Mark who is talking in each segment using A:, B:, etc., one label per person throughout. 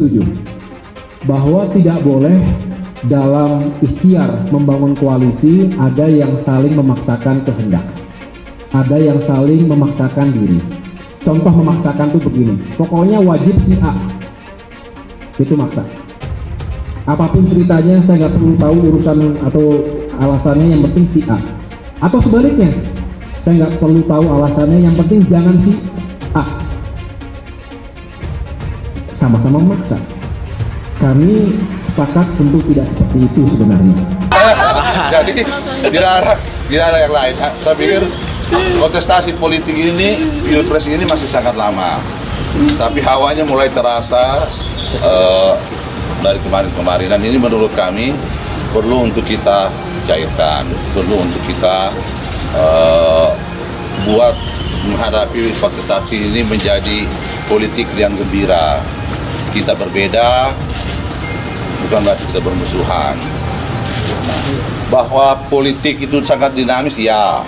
A: setuju bahwa tidak boleh dalam ikhtiar membangun koalisi ada yang saling memaksakan kehendak, ada yang saling memaksakan diri. Contoh memaksakan tuh begini, pokoknya wajib si A, itu maksa. Apapun ceritanya saya nggak perlu tahu urusan atau alasannya, yang penting si A. Atau sebaliknya, saya nggak perlu tahu alasannya, yang penting jangan si A. Sama-sama memaksa. Kami sepakat tentu tidak seperti itu sebenarnya.
B: Jadi tidak ada yang lain. Saya pikir kontestasi politik ini, pilpres ini masih sangat lama. Tapi hawanya mulai terasa dari kemarin-kemarin. Dan ini menurut kami perlu untuk kita cairkan, perlu untuk kita buat menghadapi kontestasi ini menjadi politik yang gembira. Kita berbeda, bukan berarti kita bermusuhan. Bahwa politik itu sangat dinamis, ya.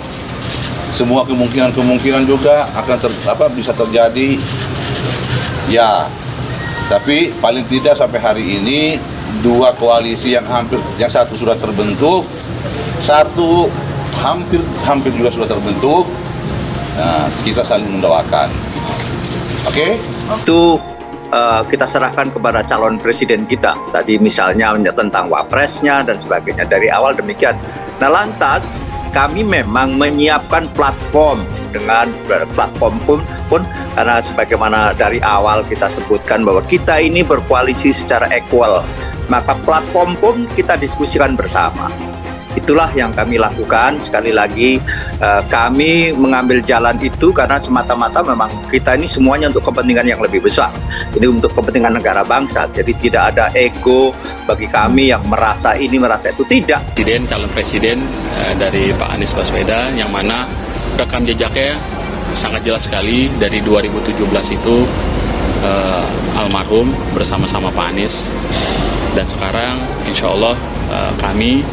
B: Semua kemungkinan juga akan bisa terjadi, ya. Tapi paling tidak sampai hari ini dua koalisi yang satu sudah terbentuk, satu hampir juga sudah terbentuk. Nah, kita saling mendoakan. Oke?
C: Itu kita serahkan kepada calon presiden kita. Tadi misalnya tentang wapresnya dan sebagainya, dari awal demikian. Nah, lantas kami memang menyiapkan platform dengan platform pun karena sebagaimana dari awal kita sebutkan bahwa kita ini berkoalisi secara equal, maka platform pun kita diskusikan bersama. Itulah yang kami lakukan. Sekali lagi kami mengambil jalan itu karena semata-mata memang kita ini semuanya untuk kepentingan yang lebih besar. Ini untuk kepentingan negara bangsa. Jadi tidak ada ego bagi kami yang merasa ini merasa itu, tidak.
D: Calon presiden dari Pak Anies Baswedan, yang mana rekam jejaknya sangat jelas sekali. Dari 2017 itu almarhum bersama-sama Pak Anies, dan sekarang insya Allah kami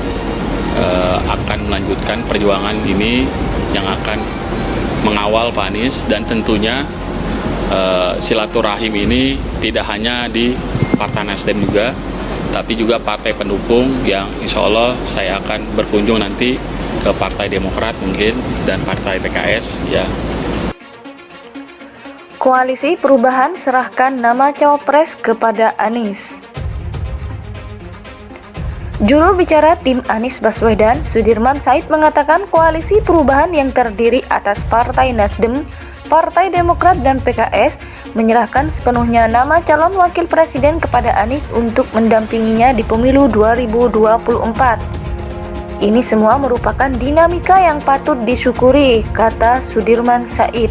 D: akan melanjutkan perjuangan ini yang akan mengawal Pak Anies, dan tentunya silaturahim ini tidak hanya di Partai Nasdem juga, tapi juga partai pendukung yang insya Allah saya akan berkunjung nanti ke Partai Demokrat mungkin dan Partai PKS, ya.
E: Koalisi Perubahan serahkan nama cawapres kepada Anies. Juru bicara tim Anies Baswedan, Sudirman Said, mengatakan koalisi perubahan yang terdiri atas Partai Nasdem, Partai Demokrat, dan PKS menyerahkan sepenuhnya nama calon wakil presiden kepada Anies untuk mendampinginya di pemilu 2024. Ini semua merupakan dinamika yang patut disyukuri, kata Sudirman Said.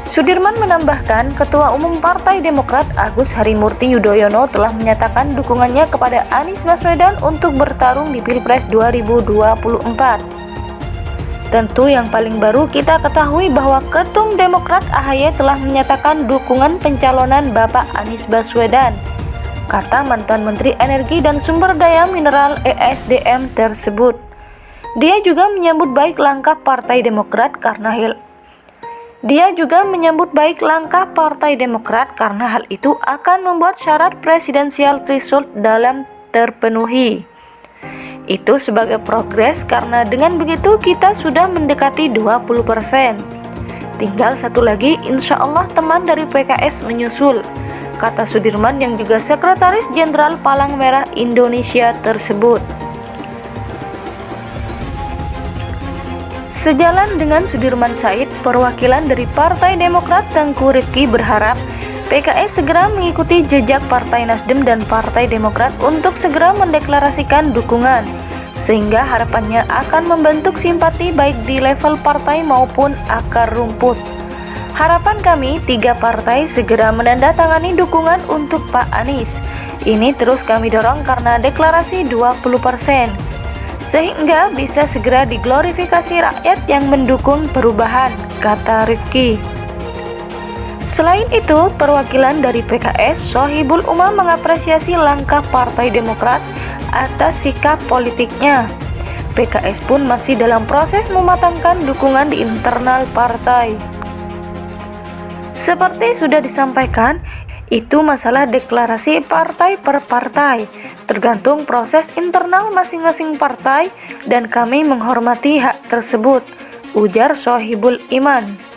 E: Sudirman menambahkan, Ketua Umum Partai Demokrat Agus Harimurti Yudhoyono telah menyatakan dukungannya kepada Anies Baswedan untuk bertarung di Pilpres 2024. Tentu yang paling baru kita ketahui bahwa Ketum Demokrat AHY telah menyatakan dukungan pencalonan Bapak Anies Baswedan, kata mantan Menteri Energi dan Sumber Daya Mineral (ESDM) tersebut. Dia juga menyambut baik langkah Partai Demokrat karena hal itu akan membuat syarat presidensial threshold dalam terpenuhi. Itu sebagai progres karena dengan begitu kita sudah mendekati 20%. Tinggal satu lagi, insya Allah teman dari PKS menyusul, kata Sudirman yang juga Sekretaris Jenderal Palang Merah Indonesia tersebut. Sejalan dengan Sudirman Said, perwakilan dari Partai Demokrat Tengku Rifki berharap PKS segera mengikuti jejak Partai Nasdem dan Partai Demokrat untuk segera mendeklarasikan dukungan, sehingga harapannya akan membentuk simpati baik di level partai maupun akar rumput. Harapan kami, 3 partai segera menandatangani dukungan untuk Pak Anies. Ini terus kami dorong karena deklarasi 20%. Sehingga bisa segera diglorifikasi rakyat yang mendukung perubahan, kata Rifki. Selain itu, perwakilan dari PKS, Sohibul Umam, mengapresiasi langkah Partai Demokrat atas sikap politiknya. PKS pun masih dalam proses mematangkan dukungan di internal partai. Seperti sudah disampaikan, Itu masalah deklarasi partai per partai, tergantung proses internal masing-masing partai dan kami menghormati hak tersebut, ujar Sohibul Iman.